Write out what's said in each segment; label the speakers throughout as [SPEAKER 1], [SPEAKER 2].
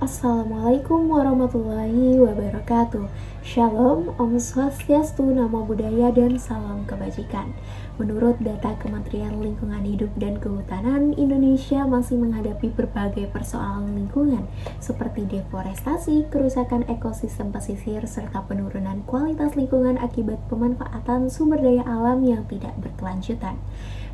[SPEAKER 1] Assalamualaikum warahmatullahi wabarakatuh. Shalom, Om Swastiastu, Namo Buddhaya, dan salam kebajikan. Menurut data Kementerian Lingkungan Hidup dan Kehutanan, Indonesia masih menghadapi berbagai persoalan lingkungan seperti deforestasi, kerusakan ekosistem pesisir, serta penurunan kualitas lingkungan akibat pemanfaatan sumber daya alam yang tidak berkelanjutan.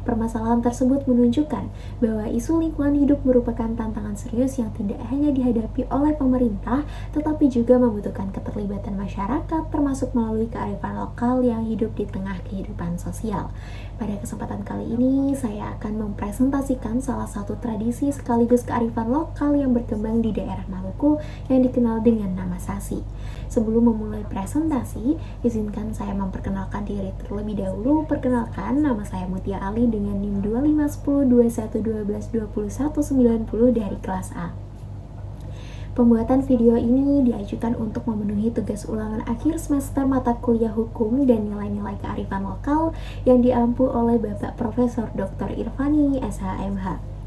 [SPEAKER 1] Permasalahan tersebut menunjukkan bahwa isu lingkungan hidup merupakan tantangan serius yang tidak hanya dihadapi oleh pemerintah, tetapi juga membutuhkan keterlibatan masyarakat, termasuk melalui kearifan lokal yang hidup di tengah kehidupan sosial. Pada kesempatan kali ini, saya akan mempresentasikan salah satu tradisi sekaligus kearifan lokal yang berkembang di daerah Maluku yang dikenal dengan nama Sasi. Sebelum memulai presentasi, izinkan saya memperkenalkan diri terlebih dahulu. Perkenalkan, nama saya Mutia Ali dengan NIM 251021122190 dari kelas A. Pembuatan video ini diajukan untuk memenuhi tugas ulangan akhir semester mata kuliah hukum dan nilai-nilai kearifan lokal yang diampu oleh Bapak Profesor Dr. Irvani, SHMH.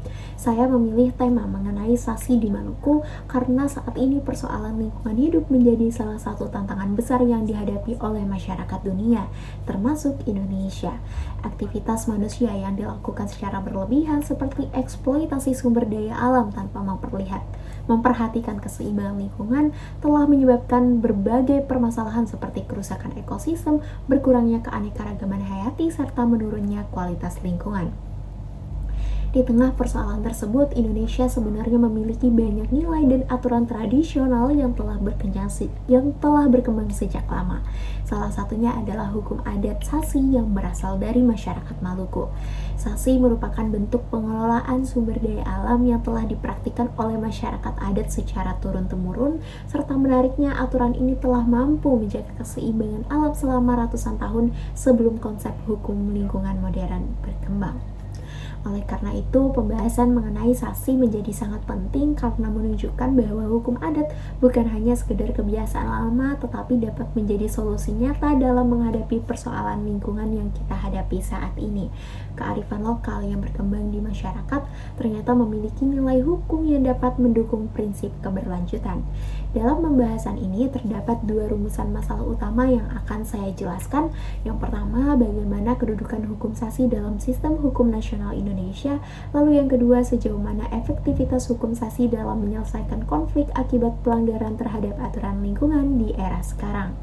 [SPEAKER 1] Saya memilih tema mengenai Sasi di Maluku karena saat ini persoalan lingkungan hidup menjadi salah satu tantangan besar yang dihadapi oleh masyarakat dunia, termasuk Indonesia. Aktivitas manusia yang dilakukan secara berlebihan seperti eksploitasi sumber daya alam tanpa memperhatikan keseimbangan lingkungan telah menyebabkan berbagai permasalahan seperti kerusakan ekosistem, berkurangnya keanekaragaman hayati, serta menurunnya kualitas lingkungan. Di tengah persoalan tersebut, Indonesia sebenarnya memiliki banyak nilai dan aturan tradisional yang telah berkembang sejak lama. Salah satunya adalah hukum adat Sasi yang berasal dari masyarakat Maluku. Sasi merupakan bentuk pengelolaan sumber daya alam yang telah dipraktikkan oleh masyarakat adat secara turun-temurun, serta menariknya aturan ini telah mampu menjaga keseimbangan alam selama ratusan tahun sebelum konsep hukum lingkungan modern berkembang. Oleh karena itu, pembahasan mengenai Sasi menjadi sangat penting karena menunjukkan bahwa hukum adat bukan hanya sekedar kebiasaan lama, tetapi dapat menjadi solusi nyata dalam menghadapi persoalan lingkungan yang kita hadapi saat ini. Kearifan lokal yang berkembang di masyarakat ternyata memiliki nilai hukum yang dapat mendukung prinsip keberlanjutan. Dalam pembahasan ini terdapat dua rumusan masalah utama yang akan saya jelaskan. Yang pertama, bagaimana kedudukan hukum Sasi dalam sistem hukum nasional Indonesia, lalu yang kedua, sejauh mana efektivitas hukum Sasi dalam menyelesaikan konflik akibat pelanggaran terhadap aturan lingkungan di era sekarang.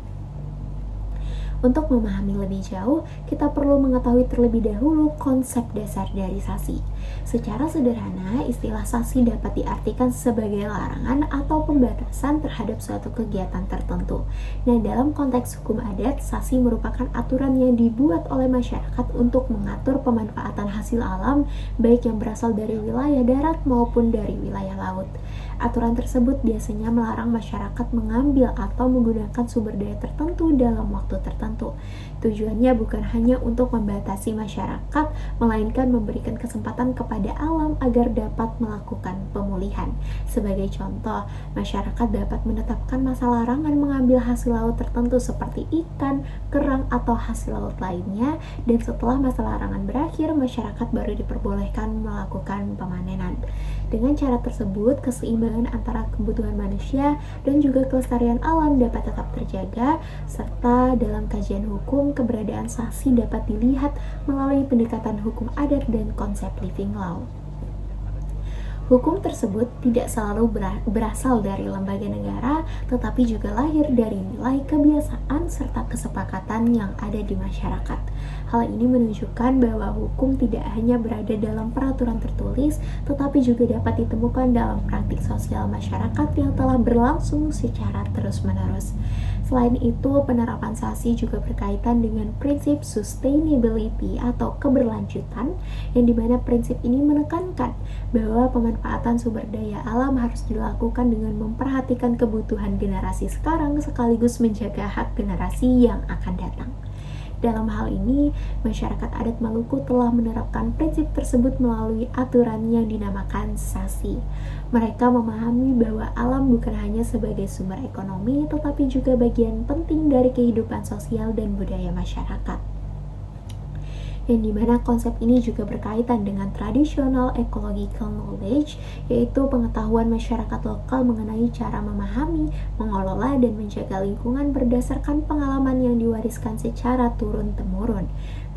[SPEAKER 1] Untuk memahami lebih jauh, kita perlu mengetahui terlebih dahulu konsep dasar dari Sasi. Secara sederhana, istilah Sasi dapat diartikan sebagai larangan atau pembatasan terhadap suatu kegiatan tertentu. Nah, dalam konteks hukum adat, Sasi merupakan aturan yang dibuat oleh masyarakat untuk mengatur pemanfaatan hasil alam, baik yang berasal dari wilayah darat maupun dari wilayah laut. Aturan tersebut biasanya melarang masyarakat mengambil atau menggunakan sumber daya tertentu dalam waktu tertentu. Tujuannya bukan hanya untuk membatasi masyarakat, melainkan memberikan kesempatan kepada alam agar dapat melakukan pemulihan. Sebagai contoh, masyarakat dapat menetapkan masa larangan mengambil hasil laut tertentu seperti ikan, kerang, atau hasil laut lainnya, dan setelah masa larangan berakhir, masyarakat baru diperbolehkan melakukan pemanenan. Dengan cara tersebut, keseimbangan antara kebutuhan manusia dan juga kelestarian alam dapat tetap terjaga, serta dalam kajian hukum, keberadaan Sasi dapat dilihat melalui pendekatan hukum adat dan konsep living law. Hukum tersebut tidak selalu berasal dari lembaga negara, tetapi juga lahir dari nilai, kebiasaan, serta kesepakatan yang ada di masyarakat. Hal ini menunjukkan bahwa hukum tidak hanya berada dalam peraturan tertulis, tetapi juga dapat ditemukan dalam praktik sosial masyarakat yang telah berlangsung secara terus-menerus. Selain itu, penerapan Sasi juga berkaitan dengan prinsip sustainability atau keberlanjutan, yang dimana prinsip ini menekankan bahwa pemanfaatan sumber daya alam harus dilakukan dengan memperhatikan kebutuhan generasi sekarang sekaligus menjaga hak generasi yang akan datang. Dalam hal ini, masyarakat adat Maluku telah menerapkan prinsip tersebut melalui aturan yang dinamakan Sasi. Mereka memahami bahwa alam bukan hanya sebagai sumber ekonomi, tetapi juga bagian penting dari kehidupan sosial dan budaya masyarakat. yang dimana konsep ini juga berkaitan dengan traditional ecological knowledge, yaitu pengetahuan masyarakat lokal mengenai cara memahami, mengelola, dan menjaga lingkungan berdasarkan pengalaman yang diwariskan secara turun-temurun.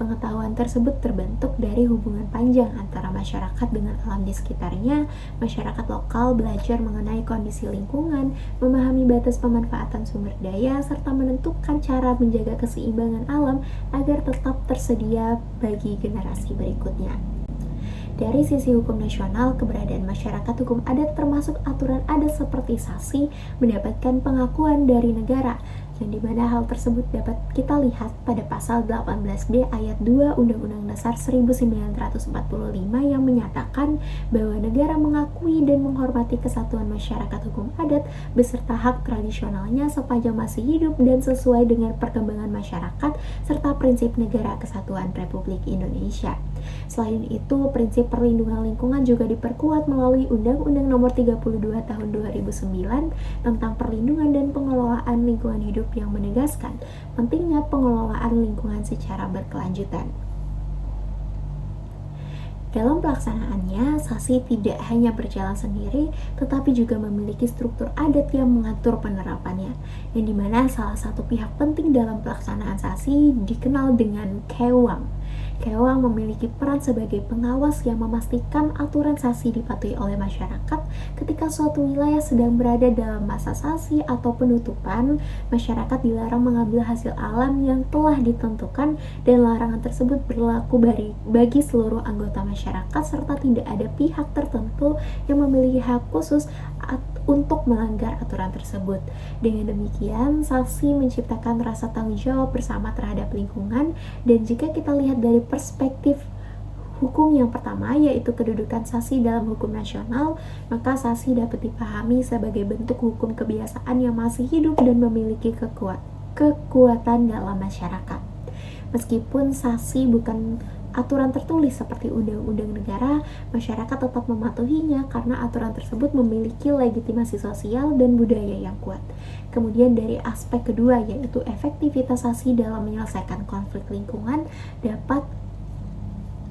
[SPEAKER 1] Pengetahuan tersebut terbentuk dari hubungan panjang antara masyarakat dengan alam di sekitarnya. Masyarakat lokal belajar mengenai kondisi lingkungan, memahami batas pemanfaatan sumber daya, serta menentukan cara menjaga keseimbangan alam agar tetap tersedia bagi generasi berikutnya. Dari sisi hukum nasional, keberadaan masyarakat hukum adat termasuk aturan adat seperti sasi mendapatkan pengakuan dari negara, yang dimana hal tersebut dapat kita lihat pada pasal 18D ayat 2 Undang-Undang Dasar 1945 yang menyatakan bahwa negara mengakui dan menghormati kesatuan masyarakat hukum adat beserta hak tradisionalnya sepanjang masih hidup dan sesuai dengan perkembangan masyarakat serta prinsip negara kesatuan Republik Indonesia. Selain itu, prinsip perlindungan lingkungan juga diperkuat melalui Undang-Undang Nomor 32 Tahun 2009 tentang perlindungan dan pengelolaan lingkungan hidup yang menegaskan pentingnya pengelolaan lingkungan secara berkelanjutan. Dalam pelaksanaannya, sasi tidak hanya berjalan sendiri, tetapi juga memiliki struktur adat yang mengatur penerapannya, yang dimana salah satu pihak penting dalam pelaksanaan sasi dikenal dengan kewang. Kewang memiliki peran sebagai pengawas yang memastikan aturan sasi dipatuhi oleh masyarakat. Ketika suatu wilayah sedang berada dalam masa sasi atau penutupan, masyarakat dilarang mengambil hasil alam yang telah ditentukan dan larangan tersebut berlaku bagi seluruh anggota masyarakat serta tidak ada pihak tertentu yang memiliki hak khusus untuk melanggar aturan tersebut. Dengan demikian, sasi menciptakan rasa tanggung jawab bersama terhadap lingkungan, dan jika kita lihat dari perspektif hukum yang pertama, yaitu kedudukan sasi dalam hukum nasional, maka sasi dapat dipahami sebagai bentuk hukum kebiasaan yang masih hidup dan memiliki kekuatan dalam masyarakat. Meskipun sasi bukan aturan tertulis seperti undang-undang negara, masyarakat tetap mematuhinya karena aturan tersebut memiliki legitimasi sosial dan budaya yang kuat. Kemudian dari aspek kedua, yaitu efektivitas sasi dalam menyelesaikan konflik lingkungan, dapat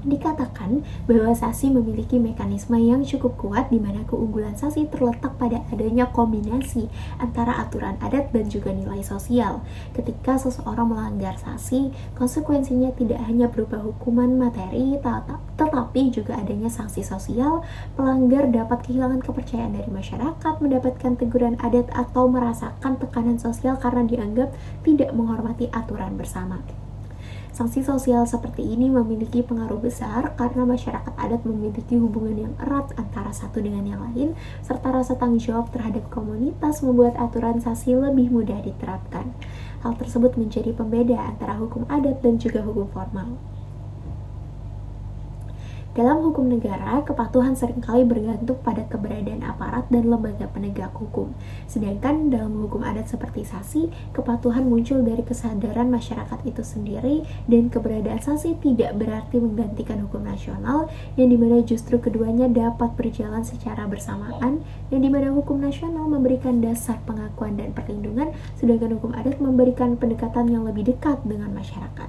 [SPEAKER 1] dikatakan bahwa sasi memiliki mekanisme yang cukup kuat di mana keunggulan sasi terletak pada adanya kombinasi antara aturan adat dan juga nilai sosial. Ketika seseorang melanggar sasi, konsekuensinya tidak hanya berupa hukuman materi, tetapi juga adanya sanksi sosial. Pelanggar dapat kehilangan kepercayaan dari masyarakat, mendapatkan teguran adat atau merasakan tekanan sosial karena dianggap tidak menghormati aturan bersama. Sanksi sosial seperti ini memiliki pengaruh besar karena masyarakat adat memiliki hubungan yang erat antara satu dengan yang lain, serta rasa tanggung jawab terhadap komunitas membuat aturan sasi lebih mudah diterapkan. Hal tersebut menjadi pembeda antara hukum adat dan juga hukum formal. Dalam hukum negara, kepatuhan seringkali bergantung pada keberadaan aparat dan lembaga penegak hukum. Sedangkan dalam hukum adat seperti sasi, kepatuhan muncul dari kesadaran masyarakat itu sendiri, dan keberadaan sasi tidak berarti menggantikan hukum nasional, yang dimana justru keduanya dapat berjalan secara bersamaan, yang dimana hukum nasional memberikan dasar pengakuan dan perlindungan, sedangkan hukum adat memberikan pendekatan yang lebih dekat dengan masyarakat.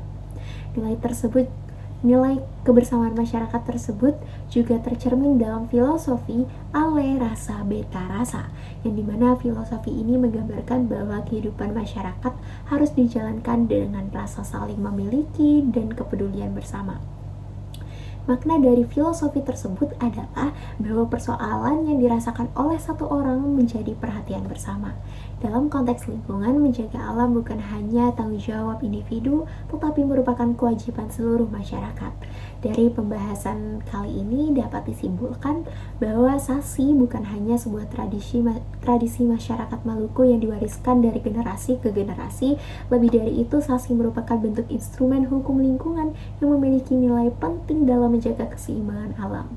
[SPEAKER 1] Nilai kebersamaan masyarakat tersebut juga tercermin dalam filosofi Ale Rasa Beta Rasa, yang dimana filosofi ini menggambarkan bahwa kehidupan masyarakat harus dijalankan dengan rasa saling memiliki dan kepedulian bersama. Makna dari filosofi tersebut adalah bahwa persoalan yang dirasakan oleh satu orang menjadi perhatian bersama. Dalam konteks lingkungan, menjaga alam bukan hanya tanggung jawab individu, tetapi merupakan kewajiban seluruh masyarakat. Dari pembahasan kali ini dapat disimpulkan bahwa sasi bukan hanya sebuah tradisi masyarakat Maluku yang diwariskan dari generasi ke generasi. Lebih dari itu, sasi merupakan bentuk instrumen hukum lingkungan yang memiliki nilai penting dalam menjaga keseimbangan alam,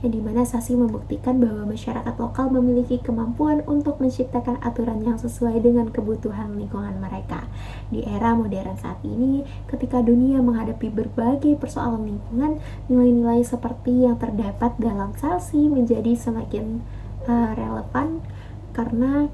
[SPEAKER 1] yang dimana sasi membuktikan bahwa masyarakat lokal memiliki kemampuan untuk menciptakan aturan yang sesuai dengan kebutuhan lingkungan mereka. Di era modern saat ini, ketika dunia menghadapi berbagai persoalan lingkungan, nilai-nilai seperti yang terdapat dalam sasi menjadi semakin relevan karena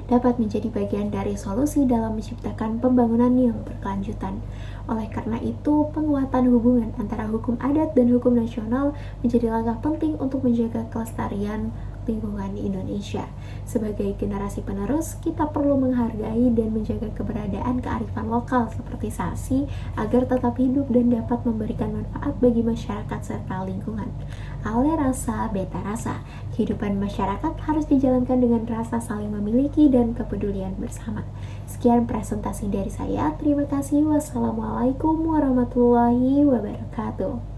[SPEAKER 1] dapat menjadi bagian dari solusi dalam menciptakan pembangunan yang berkelanjutan. Oleh karena itu, penguatan hubungan antara hukum adat dan hukum nasional menjadi langkah penting untuk menjaga kelestarian lingkungan Indonesia. Sebagai generasi penerus, kita perlu menghargai dan menjaga keberadaan kearifan lokal seperti Sasi agar tetap hidup dan dapat memberikan manfaat bagi masyarakat serta lingkungan. Ale rasa, beta rasa. Kehidupan masyarakat harus dijalankan dengan rasa saling memiliki dan kepedulian bersama. Sekian presentasi dari saya. Terima kasih. Wassalamualaikum warahmatullahi wabarakatuh.